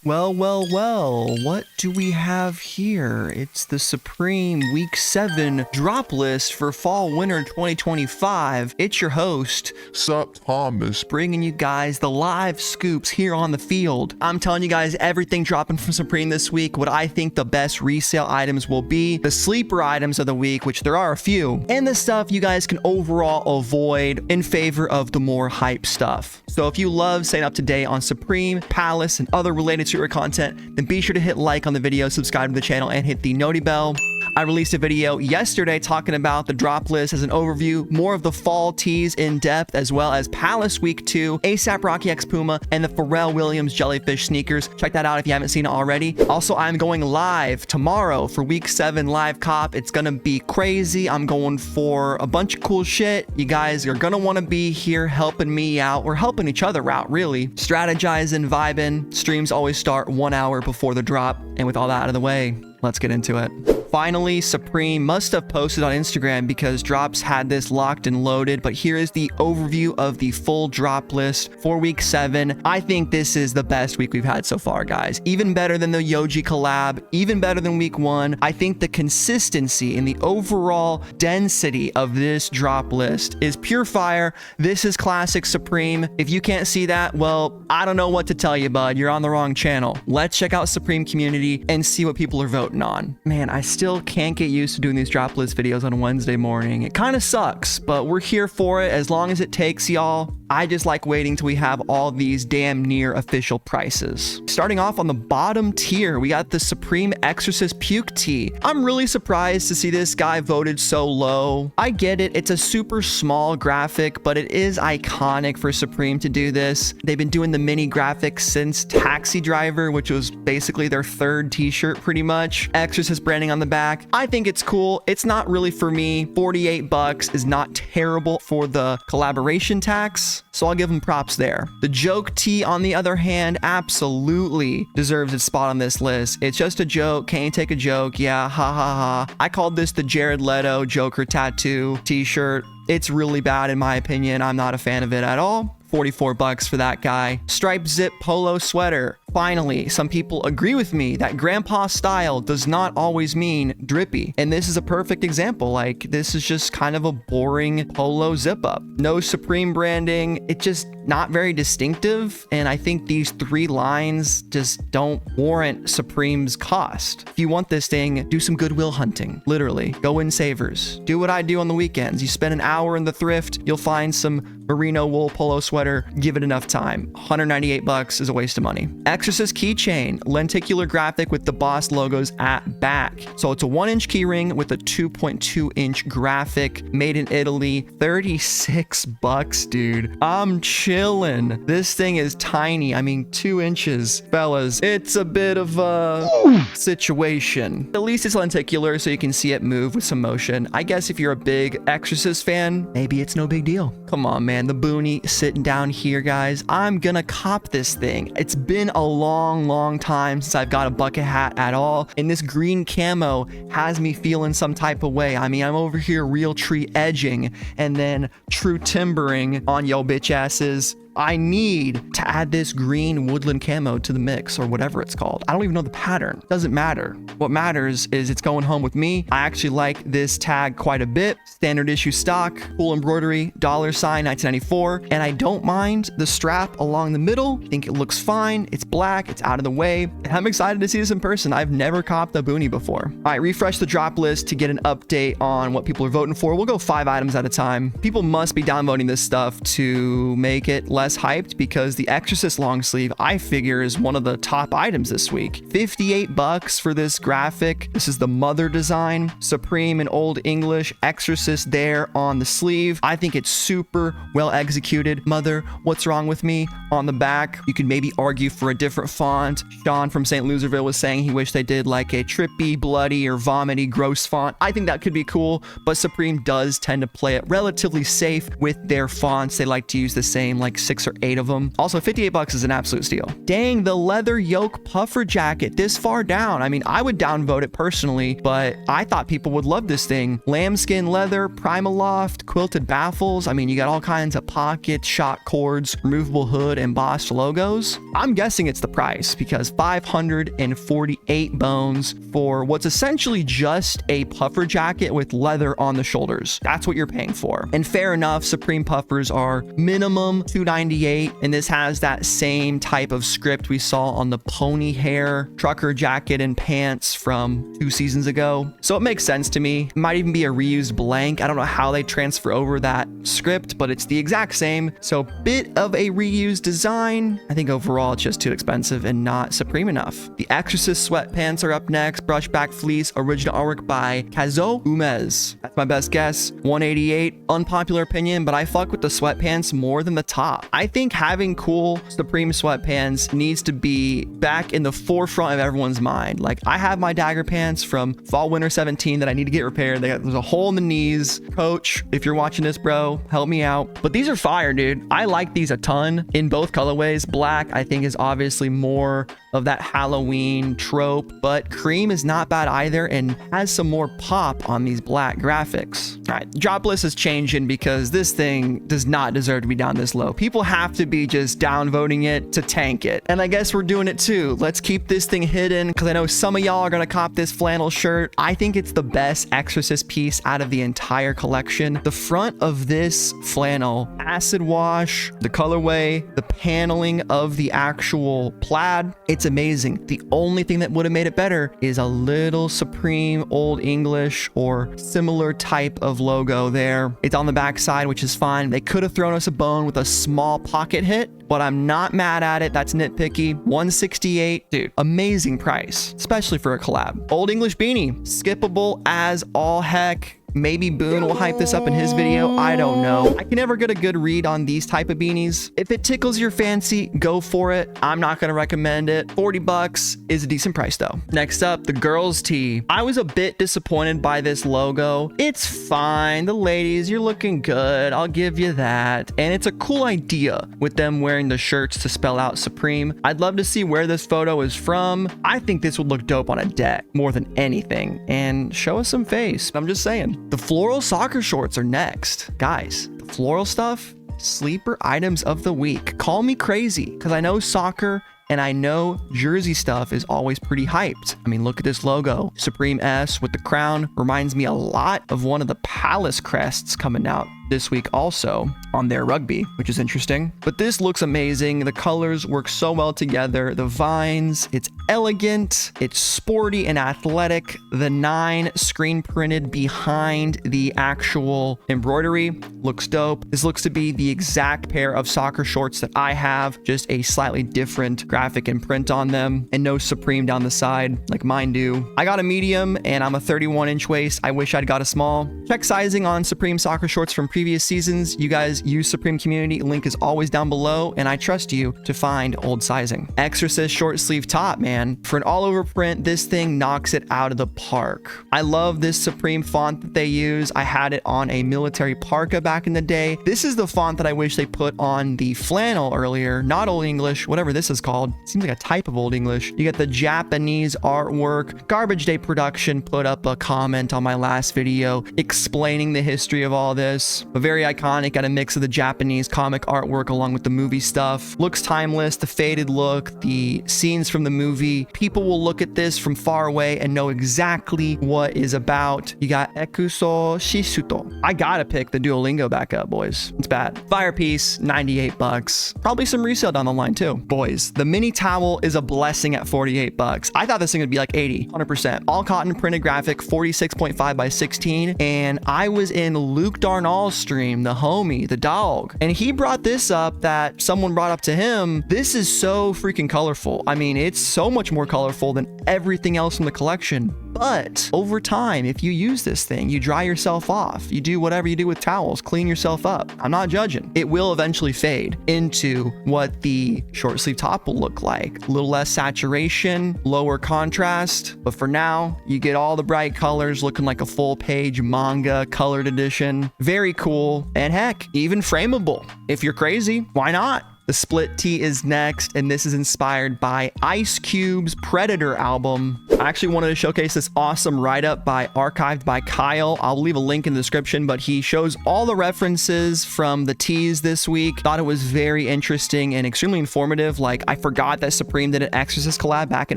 Well, what do we have here? It's the Supreme Week 7 drop list for Fall Winter 2025. It's your host, SupThomas, bringing you guys the live scoops here on the field. I'm telling you guys everything dropping from Supreme this week, what I think the best resale items will be, the sleeper items of the week, which there are a few, and the stuff you guys can overall avoid in favor of the more hype stuff. So if you love staying up to date on Supreme, Palace, and other related streetwear content, then be sure to hit like on the video, subscribe to the channel, and hit the noti bell. I released a video yesterday talking about the drop list as an overview, more of the fall tees in depth, as well as Palace Week 2, ASAP Rocky X Puma, and the Pharrell Williams Jellyfish sneakers. Check that out if you haven't seen it already. Also, I'm going live tomorrow for Week 7 live cop. It's gonna be crazy. I'm going for a bunch of cool shit. You guys are gonna wanna be here helping me out. We're helping each other out, really. Strategizing, vibing. Streams always start 1 hour before the drop. And with all that out of the way, let's get into it. Finally, Supreme must have posted on Instagram because drops had this locked and loaded, but here is the overview of the full drop list for Week 7. I think this is the best week we've had so far, guys. Even better than the Yoji collab, even better than Week 1. I think the consistency and the overall density of this drop list is pure fire. This is classic Supreme. If you can't see that, well, I don't know what to tell you, bud. You're on the wrong channel. Let's check out Supreme community and see what people are voting on. Man, I still can't get used to doing these drop list videos on Wednesday morning. It kind of sucks, but we're here for it as long as it takes, y'all. I just like waiting till we have all these damn near official prices. Starting off on the bottom tier, we got the Supreme Exorcist Puke Tee. I'm really surprised to see this guy voted so low. I get it, it's a super small graphic, but it is iconic for Supreme to do this. They've been doing the mini graphics since Taxi Driver, which was basically their third t-shirt pretty much. Exorcist branding on the back. I think it's cool. It's not really for me. $48 is not terrible for the collaboration tax, so I'll give them props there. The joke tee, on the other hand, absolutely deserves its spot on this list. It's just a joke. Can you take a joke? Yeah, ha ha ha. I called this the Jared Leto Joker tattoo t-shirt. It's really bad in my opinion. I'm not a fan of it at all. $44 for that guy. Striped zip polo sweater. Finally, some people agree with me that grandpa style does not always mean drippy. And this is a perfect example. Like, this is just kind of a boring polo zip up. No Supreme branding. It's just not very distinctive. And I think these three lines just don't warrant Supreme's cost. If you want this thing, do some Goodwill hunting. Literally. Go in Savers. Do what I do on the weekends. You spend an hour in the thrift, you'll find some merino wool polo sweater. Give it enough time. $198 is a waste of money. Exorcist keychain, lenticular graphic with the boss logos at back. So it's a 1-inch keyring with a 2.2-inch graphic, made in Italy. $36, dude. I'm chilling. This thing is tiny. I mean, 2 inches, fellas. It's a bit of a situation. At least it's lenticular, so you can see it move with some motion. I guess if you're a big Exorcist fan, maybe it's no big deal. Come on, man. The boonie sitting down here, guys. I'm gonna cop this thing. It's been a long time since I've got a bucket hat at all, and this green camo has me feeling some type of way. I mean, I'm over here real tree edging and then true timbering on yo bitch asses. I need to add this green woodland camo to the mix, or whatever it's called. I don't even know the pattern. Doesn't matter. What matters is it's going home with me. I actually like this tag quite a bit. Standard issue stock, cool embroidery, $sign 1994, and I don't mind the strap along the middle. I think it looks fine. It's black. It's out of the way. And I'm excited to see this in person. I've never copped a boonie before. All right, refresh the drop list to get an update on what people are voting for. We'll go 5 items at a time. People must be downvoting this stuff to make it less hyped, because the Exorcist long sleeve, I figure, is one of the top items this week. $58 for this graphic. This is the Mother design. Supreme in Old English, Exorcist there on the sleeve. I think it's super well executed. Mother, what's wrong with me? On the back, you could maybe argue for a different font. Sean from St. Loserville was saying he wished they did like a trippy, bloody, or vomity, gross font. I think that could be cool, but Supreme does tend to play it relatively safe with their fonts. They like to use the same like 6 or 8 of them. Also, 58 bucks is an absolute steal. Dang, the leather yoke puffer jacket this far down. I mean, I would downvote it personally, but I thought people would love this thing. Lambskin leather, Primaloft, quilted baffles. I mean, you got all kinds of pockets, shock cords, removable hood, embossed logos. I'm guessing it's the price because 548 bones for what's essentially just a puffer jacket with leather on the shoulders. That's what you're paying for. And fair enough, Supreme puffers are minimum $298, and this has that same type of script we saw on the pony hair trucker jacket and pants from 2 seasons ago. So it makes sense to me. It might even be a reused blank. I don't know how they transfer over that script, but it's the exact same. So bit of a reused design. I think overall it's just too expensive and not Supreme enough. The Exorcist sweatpants are up next. Brushback fleece, original artwork by Kazo Umez. That's my best guess. 188. Unpopular opinion, but I fuck with the sweatpants more than the top. I think having cool Supreme sweatpants needs to be back in the forefront of everyone's mind. Like, I have my dagger pants from fall winter 17 that I need to get repaired. There's a hole in the knees. Coach, if you're watching this, bro, help me out. But these are fire, dude. I like these a ton in both colorways. Black, I think, is obviously more of that Halloween trope, but cream is not bad either and has some more pop on these black graphics. All right, Droplist is changing because this thing does not deserve to be down this low. People have to be just downvoting it to tank it. And I guess we're doing it too. Let's keep this thing hidden because I know some of y'all are gonna cop this flannel shirt. I think it's the best Exorcist piece out of the entire collection. The front of this flannel, acid wash, the colorway, the paneling of the actual plaid, it's amazing. The only thing that would have made it better is a little Supreme Old English or similar type of logo there. It's on the back side, which is fine. They could have thrown us a bone with a small pocket hit, but I'm not mad at it. That's nitpicky. 168, dude, amazing price, especially for a collab. Old English beanie, skippable as all heck. Maybe Boone will hype this up in his video. I don't know. I can never get a good read on these type of beanies. If it tickles your fancy, go for it. I'm not going to recommend it. 40 bucks is a decent price though. Next up, the girls tee. I was a bit disappointed by this logo. It's fine. The ladies, you're looking good. I'll give you that. And it's a cool idea with them wearing the shirts to spell out Supreme. I'd love to see where this photo is from. I think this would look dope on a deck more than anything. And show us some face. I'm just saying. The floral soccer shorts are next. Guys, the floral stuff, sleeper items of the week. Call me crazy because I know soccer and I know jersey stuff is always pretty hyped. I mean, look at this logo. Supreme S with the crown reminds me a lot of one of the Palace crests coming out this week also on their rugby, which is interesting. But this looks amazing. The colors work so well together. The vines, it's elegant, it's sporty and athletic. The 9 screen printed behind the actual embroidery looks dope. This looks to be the exact pair of soccer shorts that I have, just a slightly different graphic and print on them and no Supreme down the side like mine do. I got a medium and I'm a 31-inch waist. I wish I'd got a small. Check sizing on Supreme soccer shorts from previous seasons. You guys use Supreme community. Link is always down below and I trust you to find old sizing. Exorcist short sleeve top, man. For an all over print, this thing knocks it out of the park. I love this Supreme font that they use. I had it on a military parka back in the day. This is the font that I wish they put on the flannel earlier, not Old English, whatever this is called. Seems like a type of Old English. You get the Japanese artwork. Garbage Day Production put up a comment on my last video explaining the history of all this. A very iconic, got a mix of the Japanese comic artwork along with the movie stuff. Looks timeless, the faded look, the scenes from the movie. People will look at this from far away and know exactly what is about. You got Ekuso Shisuto. I gotta pick the Duolingo back up, boys. It's bad. Fire piece, 98 bucks. Probably some resale down the line too. Boys, the mini towel is a blessing at 48 bucks. I thought this thing would be like 80, 100%. All cotton printed graphic, 46.5 by 16. And I was in Luke Darnall's stream, the homie, the dog. And he brought this up that someone brought up to him. This is so freaking colorful. I mean, it's so much more colorful than everything else in the collection. But over time, if you use this thing, you dry yourself off, you do whatever you do with towels, clean yourself up. I'm not judging. It will eventually fade into what the short sleeve top will look like. A little less saturation, lower contrast. But for now, you get all the bright colors looking like a full page manga colored edition. Very cool. And heck, even frameable. If you're crazy, why not? The split tee is next, and this is inspired by Ice Cube's Predator album. I actually wanted to showcase this awesome write-up archived by Kyle. I'll leave a link in the description, but he shows all the references from the tees this week. Thought it was very interesting and extremely informative. Like, I forgot that Supreme did an Exorcist collab back in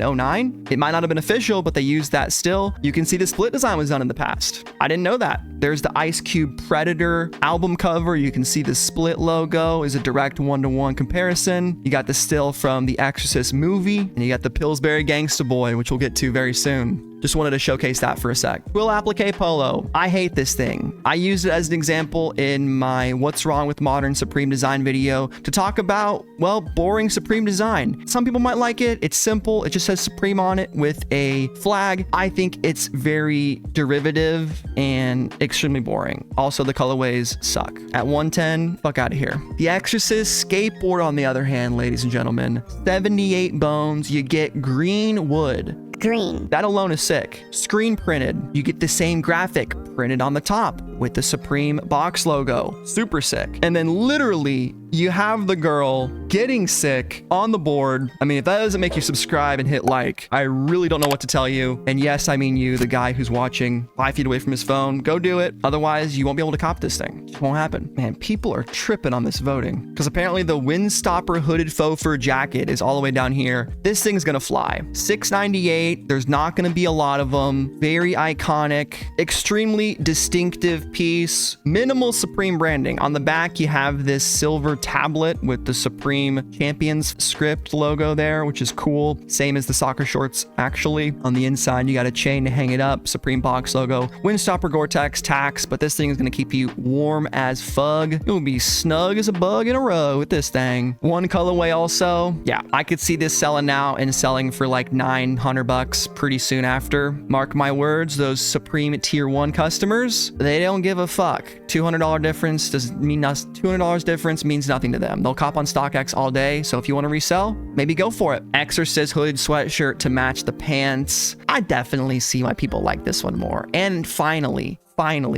2009. It might not have been official, but they used that still. You can see the split design was done in the past. I didn't know that. There's the Ice Cube Predator album cover. You can see the split logo is a direct one-to-one comparison. You got the still from the Exorcist movie, and you got the Pillsbury Gangsta Boy, which we'll get to very soon. Just wanted to showcase that for a sec. Quill applique polo. I hate this thing. I used it as an example in my What's Wrong with Modern Supreme Design video to talk about, well, boring Supreme design. Some people might like it. It's simple. It just says Supreme on it with a flag. I think it's very derivative and extremely boring. Also, the colorways suck. At 110, fuck out of here. The Exorcist skateboard, on the other hand, ladies and gentlemen, 78 bones. You get green wood. Green. That alone is sick. Screen printed. You get the same graphic printed on the top with the Supreme box logo. Super sick. And then literally you have the girl getting sick on the board. I mean, if that doesn't make you subscribe and hit like, I really don't know what to tell you. And yes, I mean you, the guy who's watching 5 feet away from his phone. Go do it. Otherwise, you won't be able to cop this thing. It won't happen. Man, people are tripping on this voting because apparently the Windstopper hooded faux fur jacket is all the way down here. This thing's gonna fly. $6.98. There's not gonna be a lot of them. Very iconic, extremely distinctive piece. Minimal Supreme branding. On the back, you have this silver tablet with the Supreme Champions script logo there, which is cool. Same as the soccer shorts, actually. On the inside, you got a chain to hang it up. Supreme box logo. Windstopper Gore-Tex tax, but this thing is going to keep you warm as fug. You'll be snug as a bug in a row with this thing. One colorway also. Yeah, I could see this selling now and selling for like $900 pretty soon after. Mark my words, those Supreme Tier 1 customers, they don't give a fuck. $200 difference doesn't mean nothing. $200 difference means nothing to them. They'll cop on StockX all day. So if you want to resell, maybe go for it. Exorcist hooded sweatshirt to match the pants. I definitely see why people like this one more. And finally,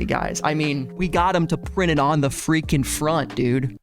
guys, I mean, we got them to print it on the freaking front, dude.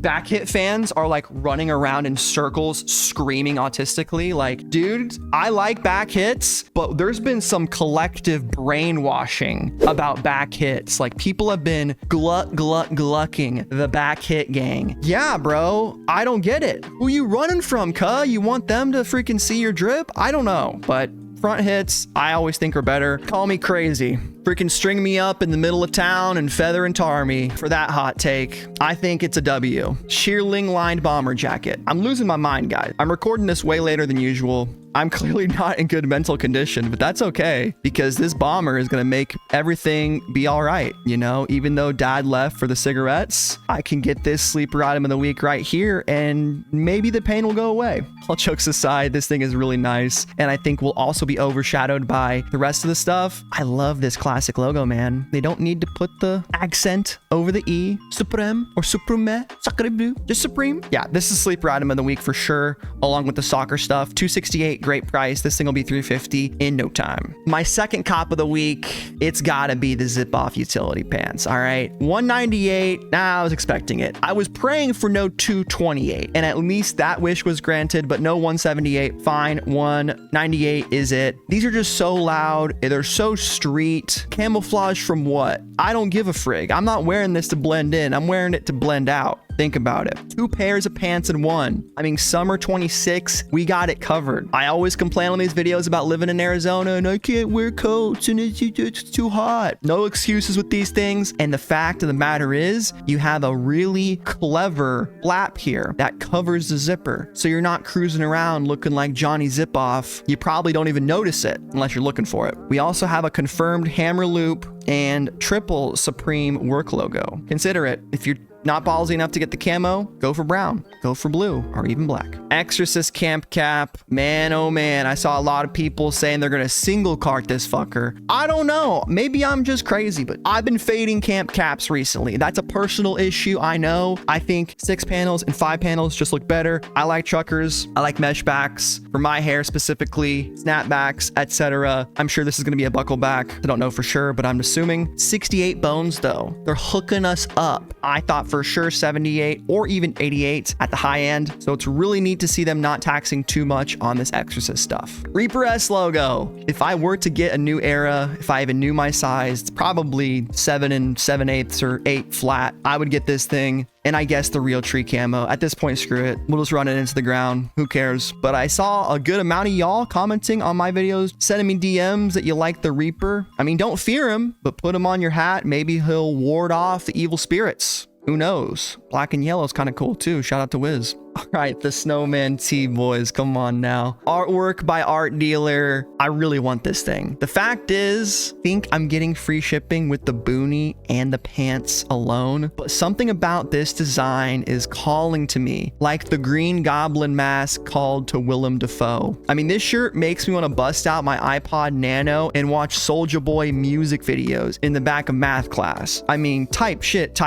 Back hit fans are like running around in circles screaming autistically like, dude, I like back hits, but there's been some collective brainwashing about back hits. Like people have been glucking the back hit gang. Yeah, bro, I don't get it. Who you running from, cuh? You want them to freaking see your drip? I don't know, but front hits, I always think are better. Call me crazy. Freaking string me up in the middle of town and feather and tar me for that hot take. I think it's a W. Shearling lined bomber jacket. I'm losing my mind, guys. I'm recording this way later than usual. I'm clearly not in good mental condition, but that's okay because this bomber is going to make everything be all right. You know, even though dad left for the cigarettes, I can get this sleeper item of the week right here and maybe the pain will go away. All jokes aside, this thing is really nice and I think will also be overshadowed by the rest of the stuff. I love this classic logo, man. They don't need to put the accent over the E. Supreme or Supreme, Sacre Bleu, just Supreme. Yeah, this is sleeper item of the week for sure, along with the soccer stuff. $268. Great price. This thing will be $350 in no time. My second cop of the week, it's gotta be the zip off utility pants. All right, $198. Nah, I was expecting it. I was praying for no $228, and at least that wish was granted, but no $178. Fine, $198 is it. These are just so loud. They're so street. Camouflage from what? I don't give a frig. I'm not wearing this to blend in. I'm wearing it to blend out. Think about it. 2 pairs of pants in one. I mean, summer 26, we got it covered. I always complain on these videos about living in Arizona and I can't wear coats and it's too hot. No excuses with these things. And the fact of the matter is, you have a really clever flap here that covers the zipper. So you're not cruising around looking like Johnny Zip Off. You probably don't even notice it unless you're looking for it. We also have a confirmed hammer loop and triple Supreme work logo. Consider it. If you're not ballsy enough to get the camo, go for brown, go for blue, or even black. Exorcist camp cap. Man, oh man, I saw a lot of people saying they're gonna single cart this fucker. I don't know, maybe I'm just crazy, but I've been fading camp caps recently. That's a personal issue, I know. I think 6 panels and 5 panels just look better. I like truckers, I like mesh backs for my hair specifically, snapbacks, etc. I'm sure this is gonna be a buckle back. I don't know for sure, but I'm assuming 68 bones though. They're hooking us up. I thought for sure 78 or even 88 at the high end. So it's really neat to see them not taxing too much on this Exorcist stuff. Reaper S logo. If I were to get a new era, if I even knew my size, it's probably 7 7/8 or 8 flat. I would get this thing. And I guess the real tree camo. At this point, screw it. We'll just run it into the ground. Who cares? But I saw a good amount of y'all commenting on my videos, sending me DMs that you like the Reaper. I mean, don't fear him, but put him on your hat. Maybe he'll ward off the evil spirits. Who knows? Black and yellow is kind of cool too. Shout out to Wiz. All right, the Snowman T boys, come on now. Artwork by Art Dealer. I really want this thing. The fact is, I think I'm getting free shipping with the boonie and the pants alone, but something about this design is calling to me, like the Green Goblin mask called to Willem Dafoe. I mean, this shirt makes me want to bust out my iPod Nano and watch Soulja Boy music videos in the back of math class. I mean, type shit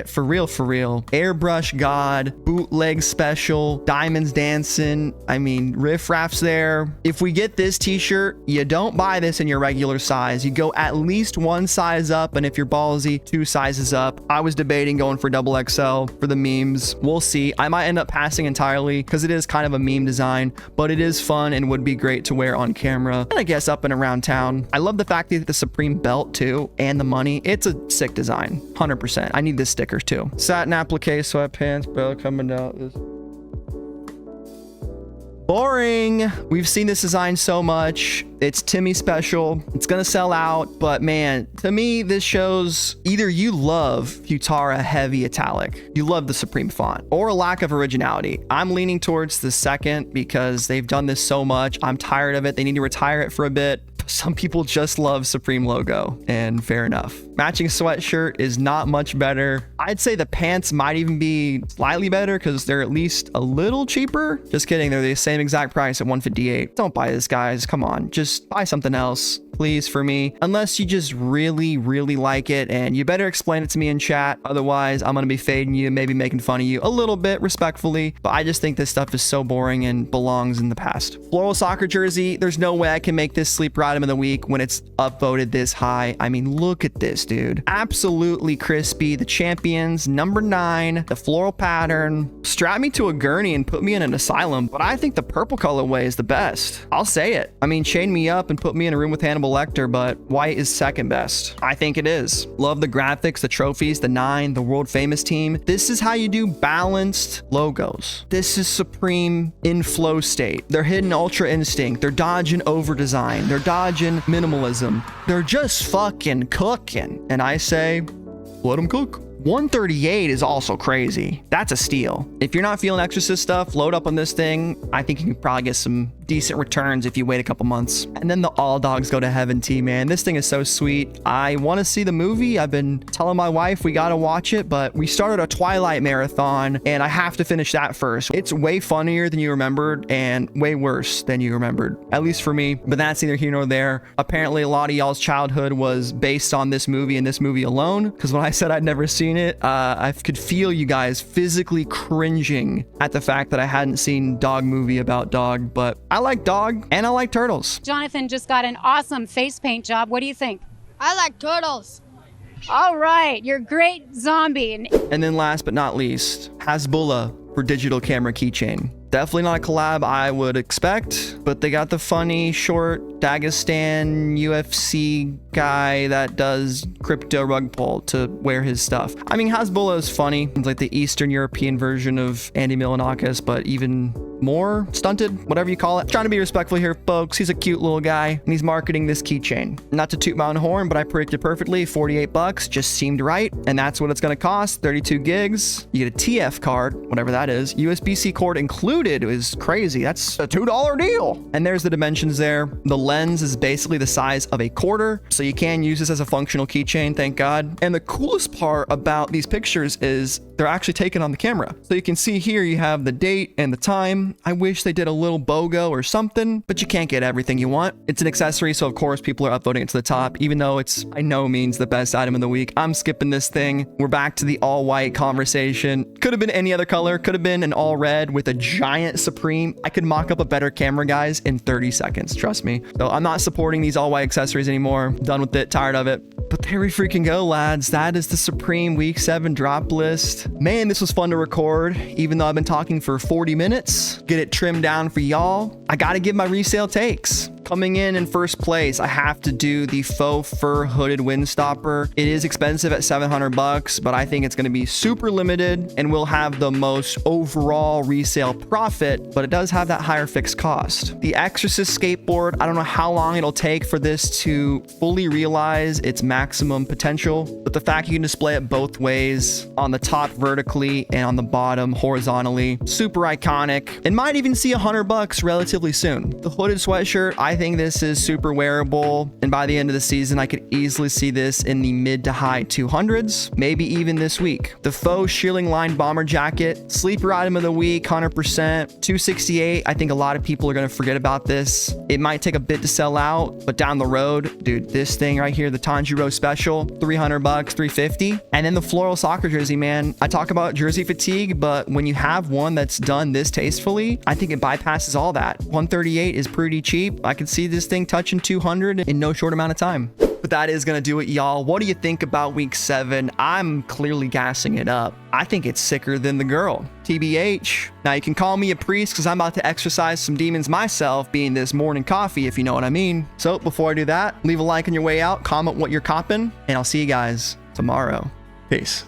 for real, for real. Airbrush God, bootleg special, diamonds dancing. I mean, riff raffs there. If we get this t-shirt, you don't buy this in your regular size. You go at least 1 size up, and if you're ballsy, 2 sizes up. I was debating going for double XL for the memes. We'll see. I might end up passing entirely because it is kind of a meme design, but it is fun and would be great to wear on camera and I guess up and around town. I love the fact that the Supreme belt too and the money. It's a sick design, 100%. I need this sticker too. Satin applique sweatpants, belt coming out. Boring. We've seen this design so much. It's Timmy special. It's gonna sell out, but man, to me, this shows either you love Futara heavy italic, you love the Supreme font, or a lack of originality. I'm leaning towards the second because they've done this so much. I'm tired of it. They need to retire it for a bit. Some people just love Supreme logo, and fair enough. Matching sweatshirt is not much better. I'd say the pants might even be slightly better because they're at least a little cheaper. Just kidding, they're the same exact price at $158. Don't buy this, guys. Come on, just buy something else, please, for me. Unless you just really, really like it, and you better explain it to me in chat. Otherwise, I'm gonna be fading you, maybe making fun of you a little bit respectfully, but I just think this stuff is so boring and belongs in the past. Floral soccer jersey, there's no way I can make this sleeper item of the week when it's upvoted this high. I mean, look at this, dude. Absolutely crispy. The champions, number 9, the floral pattern. Strap me to a gurney and put me in an asylum, but I think the purple colorway is the best. I'll say it. I mean, chain me up and put me in a room with Hannibal Lecter, but white is second best. I think it is. Love the graphics, the trophies, the 9, the world famous team. This is how you do balanced logos. This is Supreme in flow state. They're hidden ultra instinct. They're dodging over design. They're dodging minimalism. They're just fucking cooking. And I say, let them cook. 138 is also crazy. That's a steal. If you're not feeling Exorcist stuff, load up on this thing. I think you can probably get some decent returns if you wait a couple months. And then the All Dogs Go to Heaven tee, man. This thing is so sweet. I want to see the movie. I've been telling my wife we got to watch it, but we started a Twilight marathon and I have to finish that first. It's way funnier than you remembered and way worse than you remembered, at least for me, but that's neither here nor there. Apparently a lot of y'all's childhood was based on this movie and this movie alone, because when I said I'd never seen it, I could feel you guys physically cringing at the fact that I hadn't seen dog movie about dog, but I like dog and I like turtles. Jonathan just got an awesome face paint job. What do you think? I like turtles. All right, you're great zombie. And then last but not least, Hasbulla for digital camera keychain. Definitely not a collab I would expect, but they got the funny short Dagestan UFC guy that does crypto rug pull to wear his stuff. I mean, Hasbulla is funny. It's like the Eastern European version of Andy Milonakis, but even more stunted, whatever you call it. Trying to be respectful here, folks. He's a cute little guy, and he's marketing this keychain. Not to toot my own horn, but I predicted perfectly. 48 bucks just seemed right, and that's what it's gonna cost. 32 gigs. You get a TF card, whatever that is. USB-C cord included is crazy. That's a $2 deal. And there's the dimensions there. The lens is basically the size of a quarter, so you can use this as a functional keychain, thank God. And the coolest part about these pictures is they're actually taken on the camera. So you can see here you have the date and the time. Supreme. I wish they did a little BOGO or something, but you can't get everything you want. It's an accessory, so of course people are upvoting it to the top, even though it's by no means the best item of the week. I'm skipping this thing. We're back to the all white conversation. Could have been any other color. Could have been an all red with a giant Supreme. I could mock up a better camera, guys, in 30 seconds. Trust me. So I'm not supporting these all white accessories anymore. Done with it. Tired of it. But there we freaking go, lads. That is the Supreme Week 7 drop list. Man, this was fun to record, even though I've been talking for 40 minutes. Get it trimmed down for y'all. I gotta give my resale takes. Coming in first place, I have to do the faux fur hooded windstopper. It is expensive at $700, but I think it's going to be super limited and will have the most overall resale profit, but it does have that higher fixed cost. The Exorcist skateboard, I don't know how long it'll take for this to fully realize its maximum potential, but the fact you can display it both ways, on the top vertically and on the bottom horizontally, super iconic, and might even see $100 relatively soon. The hooded sweatshirt, I think this is super wearable, and by the end of the season I could easily see this in the mid to high 200s, maybe even this week. The faux shearling line bomber jacket, sleeper item of the week, 100%, $268. I think a lot of people are going to forget about this. It might take a bit to sell out, but down the road, dude, this thing right here, the Tanjiro special, $300, $350. And then the floral soccer jersey, man. I talk about jersey fatigue, but when you have one that's done this tastefully, I think it bypasses all that. $138 is pretty cheap. I could see this thing touching 200 in no short amount of time. But that is gonna do it, y'all. What do you think about week 7? I'm clearly gassing it up. I think it's sicker than the girl. TBH. Now you can call me a priest because I'm about to exercise some demons myself, being this morning coffee, if you know what I mean. So before I do that, leave a like on your way out, comment what you're copping, and I'll see you guys tomorrow. Peace.